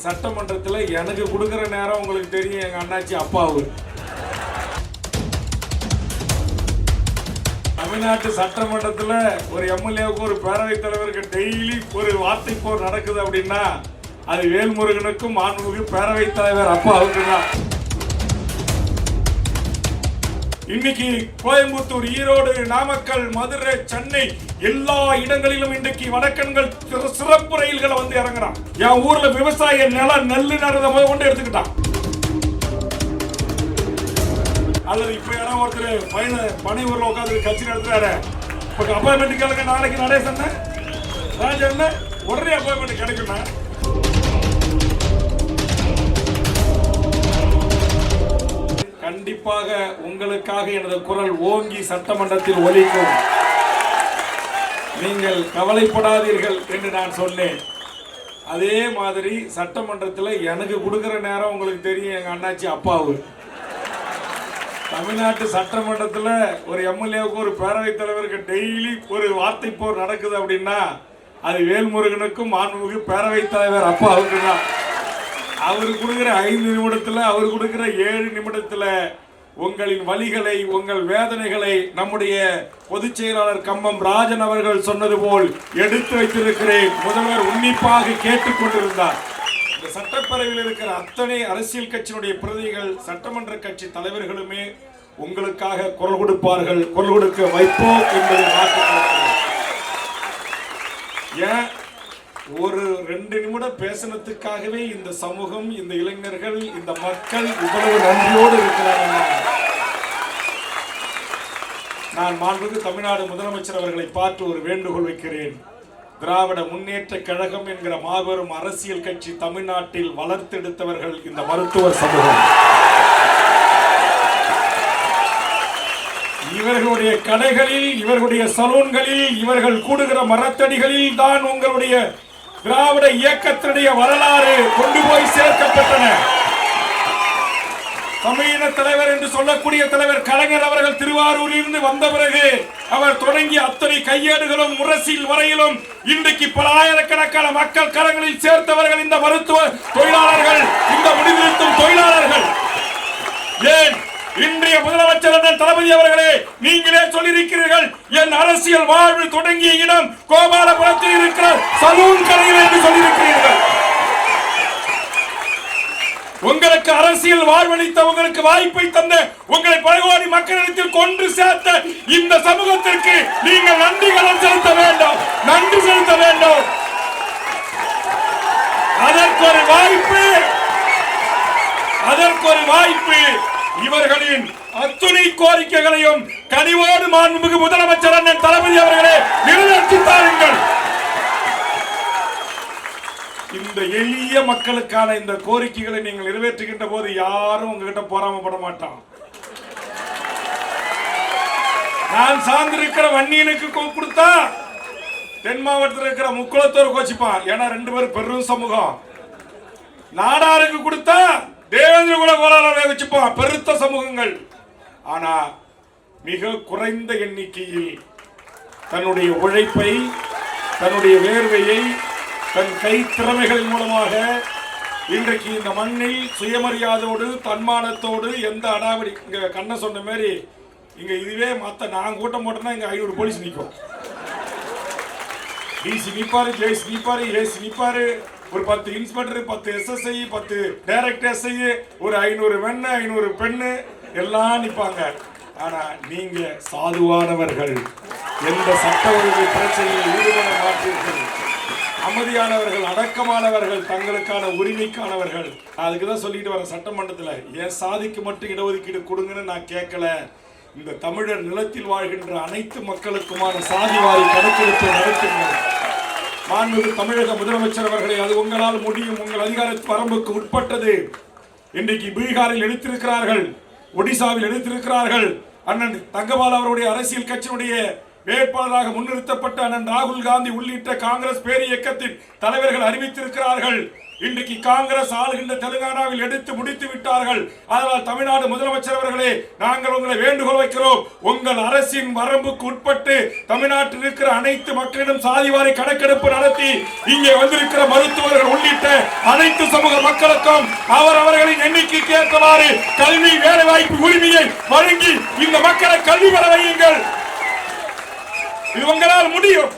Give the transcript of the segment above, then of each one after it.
சட்டமன்றத்தில் எனக்கு கொடுக்குற நேரம் உங்களுக்கு தெரியும். எங்க அண்ணாச்சி அப்பாவு தமிழ்நாட்டு சட்டமன்றத்தில் ஒரு எம்எல்ஏவுக்கு ஒரு பேரவைத் தலைவருக்கு டெய்லி ஒரு வார்த்தை போர் நடக்குது அப்படின்னா அது வேல்முருகனுக்கும் மாண்புமிகு பேரவைத் தலைவர் அப்பாவுக்கு தான். இன்னைக்கு கோயம்புத்தூர், ஈரோடு, நாமக்கல், மதுரை, சென்னை எல்லா இடங்களிலும் இன்றைக்கு வடக்கன்கள் சிறப்பு ரயில்களை வந்து இறங்குறான். என் ஊர்ல விவசாய நெல்லு நடுறத முதல் கொண்டு எடுத்துக்கிட்டான். அல்லது இப்ப யாராவது ஒருத்தர் பனை ஊர்ல உட்காந்து கட்சி நடத்துறாரு, அப்பாயின்மெண்ட் கேளுங்க, நாளைக்கு நடேசன் ராஜன் உடனே அப்பாயின்மெண்ட் கிடைக்கும். கண்டிப்பாக உங்களுக்காக எனது குரல் ஓங்கி சட்டமன்றத்தில் ஒலிக்கும். நீங்கள் கவலைப்படாதீர்கள் என்று நான் சொன்னேன். அதே மாதிரி சட்டமன்றத்தில் எனக்கு கொடுக்குற நேரம் உங்களுக்கு தெரியும். எங்க அண்ணாச்சி அப்பாவு தமிழ்நாட்டு சட்டமன்றத்தில் ஒரு எம்எல்ஏவுக்கு ஒரு பேரவைத் தலைவருக்கு டெய்லி ஒரு வார்த்தை போர் நடக்குது அப்படின்னா அது வேல்முருகனுக்கும் மாண்புமிகு பேரவைத் தலைவர் அப்பாவுக்கு தான். அவர் கொடுக்கிற 5 நிமிடத்தில், அவர் கொடுக்கிற 7 நிமிடத்தில் உங்களின் வலிகளை, உங்கள் வேதனைகளை நம்முடைய பொதுச் செயலாளர் கம்பம் ராஜன் அவர்கள் சொன்னது போல் எடுத்து வைத்திருக்கிறேன். முதல்வர் உன்னிப்பாக கேட்டுக்கொண்டிருந்தார். இந்த சட்டப்பேரவையில் இருக்கிற அத்தனை அரசியல் கட்சியினுடைய பிரதிகள், சட்டமன்ற கட்சி தலைவர்களுமே உங்களுக்காக குரல் கொடுப்பார்கள், குரல் கொடுக்க வைப்போம் என்பதை மாற்றிக்கொள்கிறேன். ஏன் ஒரு 2 நிமிடம் பேசினதுக்காகவே இந்த சமூகம், இந்த இளைஞர்கள், இந்த மக்கள் இவ்வளவு நன்றியோடு இருக்கிறார்கள். நான் மாண்புமிகு தமிழ்நாடு முதலமைச்சர் அவர்களை பார்த்து ஒரு வேண்டுகோள் வைக்கிறேன். திராவிட முன்னேற்ற கழகம் என்கிற மாபெரும் அரசியல் கட்சி தமிழ்நாட்டில் வளர்த்தெடுத்தவர்கள் இந்த மருத்துவர் சமூகம். இவர்களுடைய கடைகளில், இவர்களுடைய சலூன்களில், இவர்கள் கூடுகிற மரத்தடிகளில் தான் உங்களுடைய திராவிட இயக்கத்தினுடைய வரலாறு கொண்டு போய் சேர்க்கப்பட்டன. தமிழின தலைவர் என்று சொல்லக்கூடிய தலைவர் கலைஞர் அவர்கள் திருவாரூரில் இருந்து வந்த பிறகு அவர் தொடங்கிய அத்தனை கையேடுகளும் முரசில் வரையிலும் இன்றைக்கு பல ஆயிரக்கணக்கான மக்கள் கரங்களில் சேர்த்தவர்கள் இந்த மருத்துவ தொழிலாளர்கள், இந்த முடிநிறுத்தும் தொழிலாளர்கள். ஏன் இன்றைய முதலமைச்சர் தளபதி அவர்களே, நீங்களே சொல்லியிருக்கிறீர்கள், என் அரசியல் வாழ்வு தொடங்கிய இடம் கோபாலபுரத்தில் இருக்கிற சலூன் கடையில் என்று சொல்லியிருக்கிறீர்கள். உங்களுக்கு அரசியல் வாழ்வளித்த, உங்களுக்கு வாய்ப்பை தந்த, உங்களை பல கோடி மக்களிடத்தில் கொண்டு சேர்த்த இந்த சமூகத்திற்கு நீங்கள் நன்றி கடன் செலுத்த வேண்டும், நன்றி செலுத்த வேண்டும். அதற்கு ஒரு வாய்ப்பு இவர்களின் அத்துணை கோரிக்கைகளையும் கனிவோடு மாண்புமிகு முதலமைச்சர் அண்ணன் தளபதி அவர்களே நிறைவேற்றி தாருங்கள். இந்த எளிய மக்களுக்கான இந்த கோரிக்கைகளை நீங்கள் நிறைவேற்றுகின்ற போது யாரும் உங்ககிட்ட பொறாமப்பட மாட்டான். நான் சார்ந்திருக்கிற வன்னியனுக்கு கொடுத்தா தென் மாவட்டத்தில் இருக்கிற முக்குளத்தோர் கோச்சிப்பான். ஏன்னா 2 பேரும் பெரும் சமூகம். நாடாருக்கு கொடுத்தா தேவேந்திர குல கோலால வச்சுப்பான், பெருத்த சமூகங்கள். ஆனா மிக குறைந்த எண்ணிக்கையில் தன்னுடைய உழைப்பை, தன்னுடைய வேர்வையை, தன் கை திறமைகளின் மூலமாக இன்றைக்கு இந்த மண்ணில் சுயமரியாதையோடு, தன்மானத்தோடு, எந்த அடாவடி, இங்க கண்ண சொன்ன மாதிரி இங்க இதுவே மத்த நான் கூட்டம் போட்டோம்னா இங்க 500 போலீஸ் நிற்கும். டிசி நிப்பாரு, ஜேசி நிப்பாரு, ஏசி நிப்பாரு, ஒரு 10 இன்ஸ்பெக்டர், 10 SSI, 10 டைரக்ட் SI, ஒரு 500 வெண்ண, 500 பெண்ணு எல்லாம் நிப்பாங்க. ஆனா நீங்க சாதுவானவர்கள், எந்த சட்ட ஒழுங்கு பிரச்சனையில் ஈடுபட மாட்டீர்கள், அமைதியானவர்கள், அடக்கமானவர்கள், தங்களுக்கான உரிமைக்கானவர்கள். அதுக்குதான் சொல்லிட்டு வர சட்டமன்றத்தில் என் சாதிக்கு மட்டும் இடஒதுக்கீடு கொடுங்கன்னு நான் கேட்கல. இந்த தமிழர் நிலத்தில் வாழ்கின்ற அனைத்து மக்களுக்குமான சாதிவாரி கணக்கெடுப்பு நடத்துங்கள். மாண்புமிகு தமிழக முதலமைச்சர் அவர்களே, அது உங்களால் முடியும், உங்கள் அதிகார வரம்புக்கு உட்பட்டது. இன்றைக்கு பீகாரில் எடுத்திருக்கிறார்கள், ஒடிசாவில் எடுத்திருக்கிறார்கள். அண்ணன் தங்கபால் அவருடைய அரசியல் கட்சியினுடைய வேட்பாளராக முன்னிறுத்தப்பட்ட அண்ணன் ராகுல் காந்தி உள்ளிட்ட காங்கிரஸ் பேரியக்கத்தின் தலைவர்கள் அறிவித்திருக்கிறார்கள். இன்றைக்கு காங்கிரஸ் ஆளுகின்ற தெலுங்கானாவில் எடுத்து முடித்து விட்டார்கள். அதனால் தமிழ்நாடு முதலமைச்சர் அவர்களே, நாங்கள் உங்களை வேண்டுகோள் வைக்கிறோம். உங்கள் அரசின் வரம்புக்கு உட்பட்டு தமிழ்நாட்டில் இருக்கிற அனைத்து மக்களிடம் சாதிவாரி கணக்கெடுப்பு நடத்தி இங்கே வந்திருக்கிற மருத்துவர்கள் உள்ளிட்ட அனைத்து சமூக மக்களுக்கும் அவர்களின் எண்ணிக்கைக்கு ஏற்றவாறு கல்வி வேலைவாய்ப்பு உரிமையை வழங்கி இந்த மக்களை கல்வி பெற வையுங்கள். இது உங்களால் முடியும்.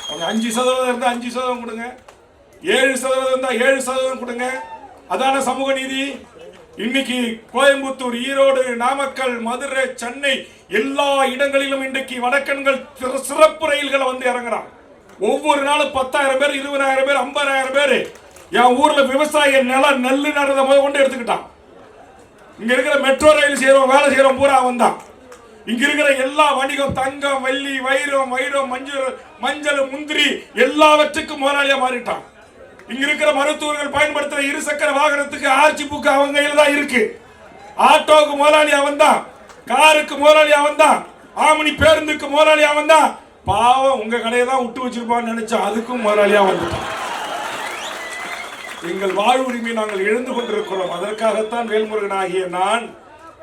5% இருந்தா 5% கொடுங்க, 7% இருந்தா 7% கொடுங்க. அதான சமூக நீதி. இன்னைக்கு கோயம்புத்தூர், ஈரோடு, நாமக்கல், மதுரை, சென்னை எல்லா இடங்களிலும் இன்றைக்கு வடக்கன்கள் சிறப்பு ரயில்களை வந்து இறங்குறாங்க. ஒவ்வொரு நாளும் 10,000 பேர், 20,000 பேர், 50,000 பேர். என் ஊர்ல விவசாய நிலம் நெல்லு நடுறத முதல் கொண்டு எடுத்துக்கிட்டான். இங்க இருக்கிற மெட்ரோ ரயில் செய்யறோம், வேலை செய்யறோம் பூரா வந்தான். இங்க இருக்கிற எல்லா வணிகம், தங்கம், வெள்ளி, வைரம், மஞ்சள், முந்திரி எல்லாவற்றுக்கும் முதலாளியா மாறிட்டான். இங்க இருக்கிற மருத்துவர்கள் பயன்படுத்துற இருசக்கர வாகனத்துக்கு ஆர்ச்சி புக் அவங்க கையில தான் இருக்கு. ஆட்டோக்கு முதலாளி அவன் தான், காருக்கு முதலாளி அவன் தான், ஆமணி பேருந்துக்கு முதலாளி அவன் தான். பாவம் உங்க கடையை தான் விட்டு வச்சிருப்பான்னு நினைச்சா அதுக்கும் முதலாளியா வந்துட்டான். எங்கள் வாழ்வுரிமை நாங்கள் எழுந்து கொண்டிருக்கிறோம். அதற்காகத்தான் வேல்முருகன் ஆகிய நான்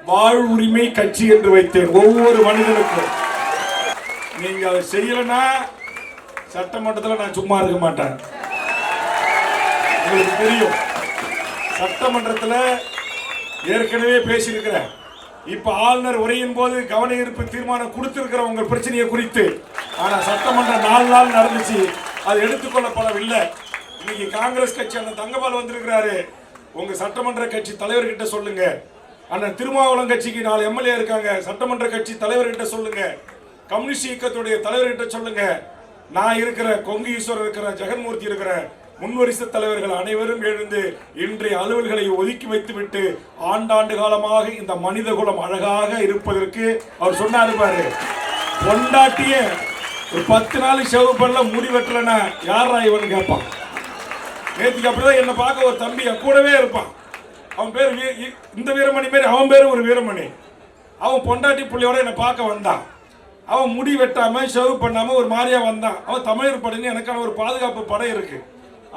வாழ்வுரிமை கட்சி என்று வைத்தேன். ஒவ்வொரு மனிதனுக்கும் நீங்க அதை செய்யலன்னா சட்டமன்றத்தில் நான் சும்மா இருக்க மாட்டேன். உங்களுக்கு தெரியும், சட்டமன்றத்தில் ஏற்கனவே பேசியிருக்கிறேன். இப்ப ஆளுநர் உரையின் போது கவன ஈர்ப்பு தீர்மானம் கொடுத்திருக்கிற உங்கள் பிரச்சனையை குறித்து. ஆனா சட்டமன்றம் 4 நாள் நடந்துச்சு, அது எடுத்துக்கொள்ளப்படவில்லை. இன்னைக்கு காங்கிரஸ் கட்சி அண்ணன் தங்கபால் வந்திருக்கிறாரு. உங்க சட்டமன்ற கட்சி தலைவர்கிட்ட சொல்லுங்க. அண்ணன் திருமாவளவன் கட்சிக்கு 4 எம்எல்ஏ இருக்காங்க, சட்டமன்ற கட்சி தலைவர்கிட்ட சொல்லுங்க. கம்யூனிஸ்ட் இயக்கத்துடைய தலைவர்கிட்ட சொல்லுங்க. நான் இருக்கிற, கொங்கு ஈஸ்வரர் இருக்கிற, ஜெகன்மூர்த்தி இருக்கிற, முன்வரிசை தலைவர்கள் அனைவரும் எழுந்து இன்றைய அலுவல்களை ஒதுக்கி வைத்துவிட்டு ஆண்டாண்டு காலமாக இந்த மனித குலம் அழகாக இருப்பதற்கு அவர் சொன்னாரு பாரு, பொண்டாட்டிய ஒரு 10 நாள் ஷெவ் பண்ணல, முடி வெட்டலன்னா யாரா இவன் கேட்பான். நேற்றுக்கு அப்படிதான் என்ன பார்க்க ஒரு தம்பி கூடவே இருப்பான். அவன் பேர் இந்த வீரமணி மாரி, அவன் பேரு ஒரு வீரமணி. அவன் பொண்டாட்டி பிள்ளையோட என்னை பார்க்க வந்தான். அவன் முடி வெட்டாம ஷெவ் பண்ணாம ஒரு மாதிரியா வந்தான். அவன் தமிழர் படைன்னு எனக்கான ஒரு பாதுகாப்பு படை இருக்கு,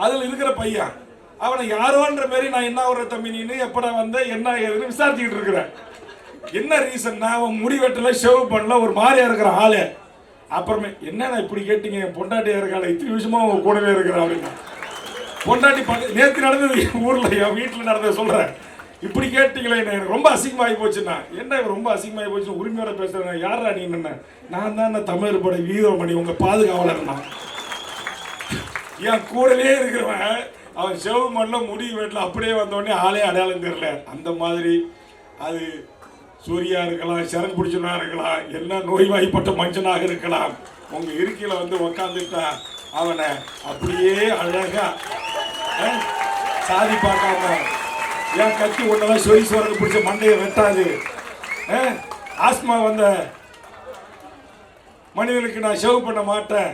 அதுல இருக்கிற பையன். அவனை யாரோன்ற மாதிரி நான் என்ன ஒரு தம்பி நீனு எப்படா வந்த என்ன ஏதுன்னு விசாரிச்சுக்கிட்டு இருக்கிறேன். என்ன ரீசன்னா அவன் முடி வெட்டல, ஷெவ் பண்ணல, ஒரு மாதிரியா இருக்கிற ஆளு. அப்புறமே என்னன்னா இப்படி கேட்டீங்க, பொண்டாட்டியா இருக்காள், இத்தனை விஷயமா அவன் கூடவே இருக்கிறான் அப்படின்னா. பொண்டாட்டி நேற்று நடந்தது ஊர்ல, என் வீட்டில் நடந்தது சொல்றேன். இப்படி கேட்டீங்களே, எனக்கு ரொம்ப அசிங்கமாகி போச்சுன்னா. என்ன ரொம்ப அசிங்கமாகி போச்சு, உரிமையோட பேசுறேன். யாரா நீ? என்ன நான் தான் தமிழர் படை வீரமணி, உங்க பாதுகாவலர். நான் என் கூடவே இருக்கிறவன் அவன் செவ் மண்ல முடி வீட்டில் அப்படியே வந்தோடனே ஆளே அடையாளம் தெரியல. அந்த மாதிரி அது சூர்யா இருக்கலாம், சரண் பிடிச்சனா இருக்கலாம், என்ன நோய்வாய்ப்பட்ட மனுஷனாக இருக்கலாம். உங்க இருக்கையில வந்து உக்காந்துட்டா அவனை அப்படியே அழகா சாதி பார்க்காம, என் கத்தி ஒன்னதான் சொரிசுவரது பிடிச்ச மண்டையை வெட்டாது. ஆஸ்மா வந்த மனிதனுக்கு நான் ஷேவ் பண்ண மாட்டேன்,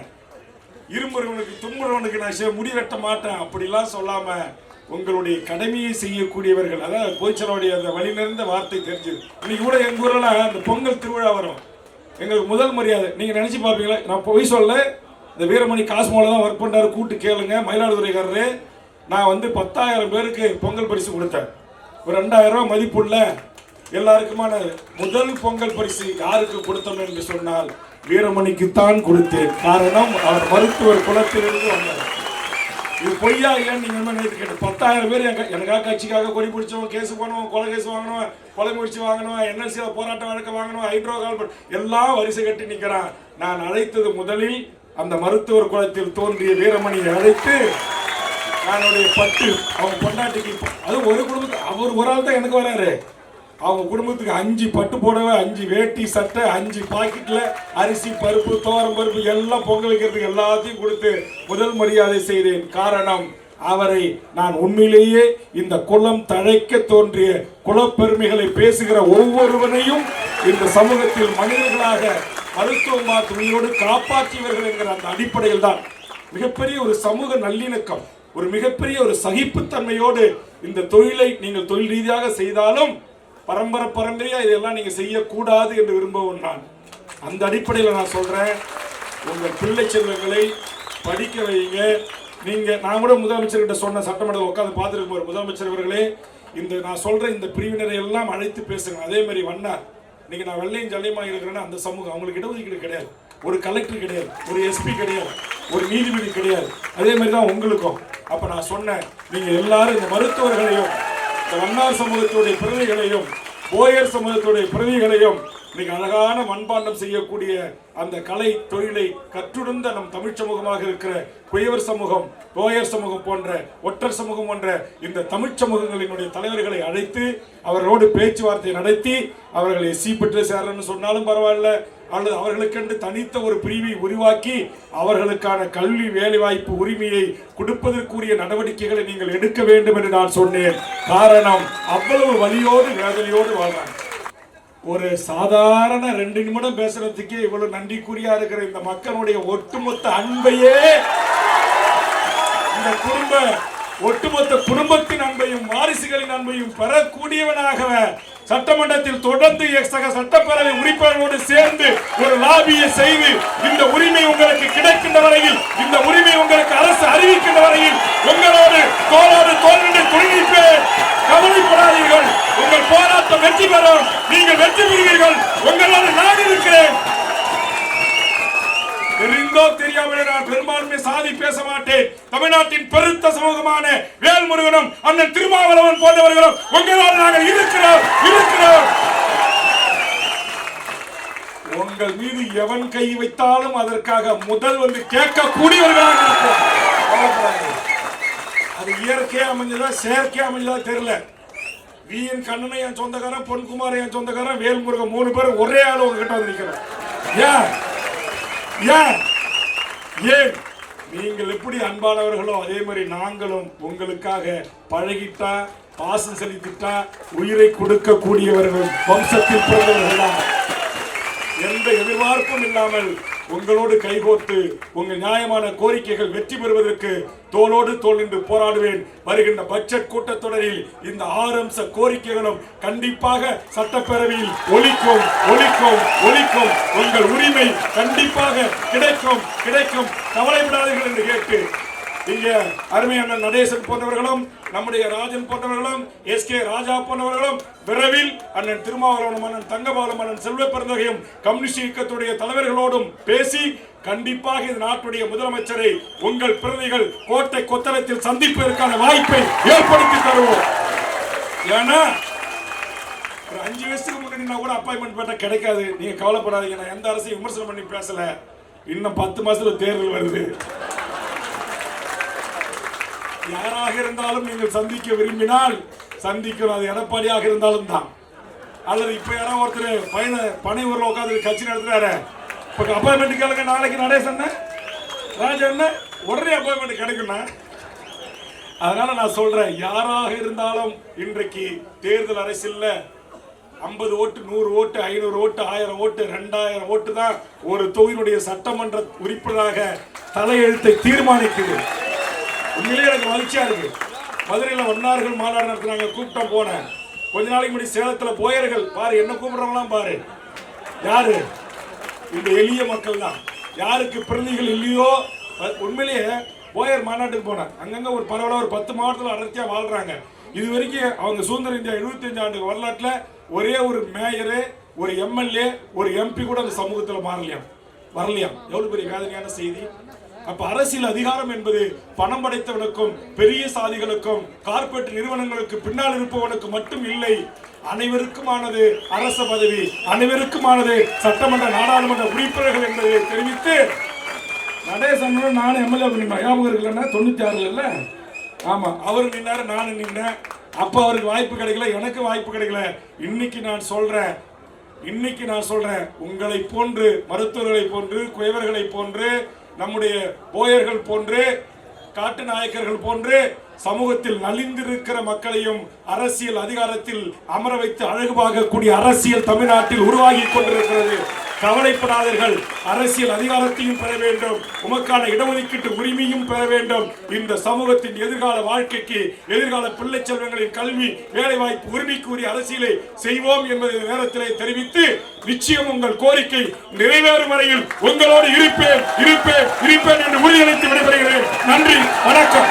இரும்புறவனுக்கு தும்புறவனுக்கு நான் முடி வெட்ட மாட்டேன் அப்படிலாம் சொல்லாம உங்களுடைய கடமையை செய்யக்கூடியவர்கள். அதான் போய்ச்சலோடைய அந்த வழி நிறைந்த வார்த்தை தெரிஞ்சது. இன்னைக்கு கூட எங்க ஊர்ல அந்த பொங்கல் திருவிழா வரும், எங்களுக்கு முதல் மரியாதை. நீங்க நினைச்சு பாப்பீங்களா? நான் போய் சொல்ல, இந்த வீரமணி காஸ்மோல தான் ஒர்க் பண்றாரு, கூட்டு கேளுங்க. மயிலாடுதுறைக்காரரு. நான் வந்து 10,000 பேருக்கு பொங்கல் பரிசு கொடுத்தேன். ஒரு 2,000 ரூபாய் மதிப்புள்ள எல்லாருக்குமான முதல் பொங்கல் பரிசு யாருக்கு கொடுத்தோம் என்று சொன்னால் வீரமணிக்குத்தான் கொடுத்தேன். காரணம், அவர் மருத்துவர் குலத்திலிருந்து வந்தார். இது பொய்யா இல்லைன்னு நீங்க நினைத்து கேட்டு 10,000 பேர் எனக்காக கட்சிக்காக கொடி பிடிச்சவங்க, கேஸ் போனவங்க, கொலை கேஸ் வாங்கணும், கொலை முடிச்சு வாங்கணும், என்எல்சியில போராட்ட வழக்கு வாங்கணும், ஹைட்ரோ கால் எல்லாம் வரிசை கட்டி நிற்கிறான். நான் அழைத்தது முதலில் அந்த மருத்துவர் குலத்தில் தோன்றிய வீரமணியை அழைத்து என்னுடைய 10 அவங்க பொண்டாட்டிக்கு, அது ஒரு குடும்பத்துக்கு, அவர் ஒரு ஆள் தான் எனக்கு வராரு. அவங்க குடும்பத்துக்கு 5 பட்டு புடவை, 5 வேட்டி சட்டை, 5 பாக்கெட்ல அரிசி, பருப்பு, தோரம் பருப்பு எல்லாம் பொங்கல் வைக்கிறதுக்கு எல்லாத்தையும் கொடுத்து முதல் மரியாதை செய்தேன். காரணம், அவரை நான் உண்மையிலேயே இந்த குலம் தழைக்க தோன்றிய குலப்பெருமைகளை பேசுகிற ஒவ்வொருவனையும் இந்த சமூகத்தில் மனிதர்களாக மருத்துவம் துணியோடு காப்பாற்றியவர்கள் என்கிற அந்த அடிப்படையில் தான் மிகப்பெரிய ஒரு சமூக நல்லிணக்கம், ஒரு மிகப்பெரிய ஒரு சகிப்புத்தன்மையோடு இந்த தொழிலை நீங்கள் தொழில் ரீதியாக செய்தாலும் பரம்பரையா இதெல்லாம் நீங்க செய்யக்கூடாது என்று விரும்பவும் நான். அந்த அடிப்படையில் நான் சொல்றேன், உங்கள் பிள்ளை செல்வங்களை படிக்க வைங்க. நான் கூட முதலமைச்சர்கிட்ட சொன்ன, சட்டமன்றத்தில் உட்காந்து பார்த்துருக்கும் முதலமைச்சர் அவர்களே, நான் சொல்ற இந்த பிரிவினரை எல்லாம் அழைத்து பேசுங்க. அதே மாதிரி வண்ணார், நீங்க நான் வெள்ளையும் ஜல்லையுமா இருக்கிறேன்னா அந்த சமூகம் அவங்களுக்கு இடஒதுக்கீடு கிடையாது, ஒரு கலெக்டர் கிடையாது, ஒரு எஸ்பி கிடையாது, ஒரு நீதிபதி கிடையாது. அதே மாதிரி தான் உங்களுக்கும். அப்ப நான் சொன்னேன், நீங்க எல்லாரும் இந்த மருத்துவர்களையும், இந்த வண்ணார் சமூகத்துடைய பிரதிகளையும், போயர் சமூகத்துடைய பிரதிகளையும், இன்னைக்கு அழகான மண்பாண்டம் செய்யக்கூடிய அந்த கலை தொழிலை கற்றுணர்ந்த நம் தமிழ் சமூகமாக இருக்கிற குயவர் சமூகம், போயர் சமூகம் போன்ற, ஒற்றர் சமூகம் போன்ற இந்த தமிழ் சமூகங்களினுடைய தலைவர்களை அழைத்து அவர்களோடு பேச்சுவார்த்தை நடத்தி அவர்களை எஸ்சி பெற்று சேரன்னு சொன்னாலும் பரவாயில்ல, அல்லது அவர்களுக்கென்று தனித்த ஒரு பிரிவை உருவாக்கி அவர்களுக்கான கல்வி வேலைவாய்ப்பு உரிமையை கொடுப்பதற்குரிய நடவடிக்கைகளை நீங்கள் எடுக்க வேண்டும் என்று நான் சொன்னேன். காரணம், அவ்வளவு வலியோடு வேதனையோடு வாழ்றாங்க. ஒரு சாதாரண 2 நிமிடம் பேசுறதுக்கே இவ்வளவு நன்றிக்குரியா இருக்கிற இந்த மக்களுடைய ஒட்டுமொத்த அன்பையே, இந்த ஒட்டுமொத்த குடும்பத்தின் அன்பையும் வாரிசுகளின் அன்பையும் பெறக்கூடியவனாக சட்டமன்றத்தில் தொடர்ந்து சக சட்டப்பேரவை உறுப்பினர்களோடு சேர்ந்து ஒரு லாபியை செய்து இந்த உரிமை உங்களுக்கு கிடைக்கின்ற வரையில், இந்த உரிமை உங்களுக்கு அரசு அறிவிக்கின்ற வரையில் உங்களோடு தோளோடு தோள் துணிப்பேன். கவலைப்படாதீர்கள், உங்கள் போராட்டம் வெற்றி பெறும், நீங்கள் வெற்றி பெறுவீர்கள், உங்களோடு நான் இருக்கிறேன். தெரிந்தோ தெரியாமலே நான் பெரும்பான்மை சாதி பேச மாட்டேன். தமிழ்நாட்டின் பெருத்த சமூகமான வேல்முருகனும் அண்ணன் திருமாவளவன் போன்றவர்களும் உங்களோடு நாங்கள் இருக்கிறோம். உங்கள் மீது எவன் கை வைத்தாலும் அதற்காக முதல் வந்து கேட்கக்கூடியவர்களாக இருப்போம். அது இயற்கையா அமைஞ்சதா செயற்கையா அமைஞ்சதா தெரியல. விஎன் கண்ணனை என் சொந்தக்காரன், பொன்குமார் என் சொந்தக்காரன், வேல்முருகன் 3 பேரும் ஒரே ஆள் உங்ககிட்ட வந்து நிற்கிறோம். ஏன் நீங்கள் எப்படி அன்பானவர்களோ அதே மாதிரி நாங்களும் உங்களுக்காக பழகிட்டா, பாசம் செலுத்திட்டா, உயிரை கொடுக்கக்கூடியவர்கள் வம்சத்தில் பிறந்தவர்கள். எந்த எதிர்பார்ப்பும் இல்லாமல் உங்களோடு கைகோர்த்து உங்கள் நியாயமான கோரிக்கைகள் வெற்றி பெறுவதற்கு தோளோடு தோள் நின்று போராடுவேன். வருகின்ற பட்ஜெட் கூட்டத்தொடரில் இந்த 6 அம்ச கோரிக்கைகளும் கண்டிப்பாக சட்டப்பேரவையில் ஒலிக்கும். உங்கள் உரிமை கண்டிப்பாக கிடைக்கும். கவலைப்படாதீர்கள் என்று கேட்டு, இங்க அருமையான நடேசன் போன்றவர்களும், நம்முடைய ராஜன் போன்றவர்களும், எஸ்கே ராஜா போன்றவர்களும், விரைவில் அண்ணன் திருமாவளவனும், அண்ணன் தங்கபாலும், அண்ணன் செல்வ பெருந்தகையும், கம்யூனிஸ்ட் இயக்கத்துடைய தலைவர்களோடும் பேசி கண்டிப்பாக இந்த நாட்டுடைய முதலமைச்சரை உங்கள் பிரதிகள் கோட்டை கொத்தளத்தில் சந்திப்பதற்கான வாய்ப்பை ஏற்படுத்தி தருவோம். ஏன்னா ஒரு 5 வருஷத்துக்கு முன்னாடி கூட அப்பாயின்மெண்ட் பண்ண கிடைக்காது. நீங்க கவலைப்படாதீங்க, நான் எந்த அரசையும் விமர்சனம் பண்ணி பேசல. இன்னும் 10 மாசத்துல தேர்தல் வருது. யாராக இருந்தாலும் நீங்கள் சந்திக்க விரும்பினால் சந்திக்கணும். அது எடப்பாடியாக இருந்தாலும் தான், அல்லது இப்ப யாராவது ஒருத்தர் பனை ஊர்ல உட்காந்து கட்சி நடத்துறாரு, இப்ப அப்பாயின்மெண்ட் கேளுங்க. நாளைக்கு நடேசன் ராஜன் உடனே அப்பாயின்மெண்ட் கிடைக்கும்னா. அதனால நான் சொல்றேன், யாராக இருந்தாலும் இன்றைக்கு தேர்தல் அரசியல்ல 50 ஓட்டு, 100 ஓட்டு, 500 ஓட்டு, 1000 ஓட்டு, 2000 ஓட்டு தான் ஒரு தொகுதியினுடைய சட்டமன்ற உறுப்பினராக தலையெழுத்தை தீர்மானிக்குது. உண்மையிலே எனக்கு மகிழ்ச்சியா இருக்கு. மதுரையில் வண்ணார்கள் மாநாடு நடத்தினாங்க, கூப்பிட்டோம், போனேன். கொஞ்ச நாளைக்கு முன்னாடி சேலத்தில் போயர்கள் பாரு, என்ன கூப்பிடுறவங்களாம் பாரு, யாரு? இந்த எளிய மக்கள் தான். யாருக்கு பிரதிகள் இல்லையோ, உண்மையிலேயே போயர் மாநாட்டுக்கு போனேன். அங்கங்க ஒரு பரவலாக ஒரு 10 மாவட்டத்தில் அடர்த்தியா வாழ்றாங்க. இது வரைக்கும் அவங்க சுதந்திர இந்தியா 75 ஆண்டு வரலாற்றில் ஒரே ஒரு மேயரு, ஒரு எம்எல்ஏ, ஒரு எம்பி கூட அந்த சமூகத்தில் வரலையாம். எவ்வளவு பெரிய வேதனையான செய்தி. அப்ப அரசியல் அதிகாரம் என்பது பணம் படைத்தவனுக்கும் பெரிய சாதிகளுக்கும் கார்ப்பரேட் நிறுவனங்களுக்கு பின்னால் இருப்பவனுக்கு மட்டும் இல்லை, அனைவருக்குமானது அரச பதவி, அனைவருக்குமானது சட்டமன்ற நாடாளுமன்ற உறுப்பினர்கள் என்பதை தெரிவித்து, நடேசன் நானும் எம்எல்ஏ ஞாபகம் இருக்குல்லன்னா 96 இல்ல, ஆமா, அவரு நின்னாரு, நானும் நின்னேன். அப்ப அவருக்கு வாய்ப்பு கிடைக்கல, எனக்கு வாய்ப்பு கிடைக்கல. இன்னைக்கு நான் சொல்றேன், உங்களை போன்று, மருத்துவர்களை போன்று, குயவர்களை போன்று, நம்முடைய போயர்கள் போன்று, காட்டு நாயக்கர்கள் போன்று சமூகத்தில் நலிந்திருக்கிற மக்களையும் அரசியல் அதிகாரத்தில் அமர வைத்து அழகு பார்க்கக்கூடிய அரசியல் தமிழ்நாட்டில் உருவாகி கொண்டிருக்கிறது. கவலைப்படாதீர்கள். அரசியல் அதிகாரத்தையும் பெற வேண்டும், உமக்கான இடஒதுக்கீட்டு உரிமையும் பெற வேண்டும். இந்த சமூகத்தின் எதிர்கால வாழ்க்கைக்கு, எதிர்கால பிள்ளை செல்வங்களின் கல்வி, வேலைவாய்ப்பு உரிமைக்குரிய அரசியலை செய்வோம் என்பதை நேரத்திலே தெரிவித்து, நிச்சயம் உங்கள் கோரிக்கை நிறைவேறும் வரையில் உங்களோடு இருப்பேன் என்று உறுதியளித்து விடைபெறுகிறேன். நன்றி, வணக்கம்.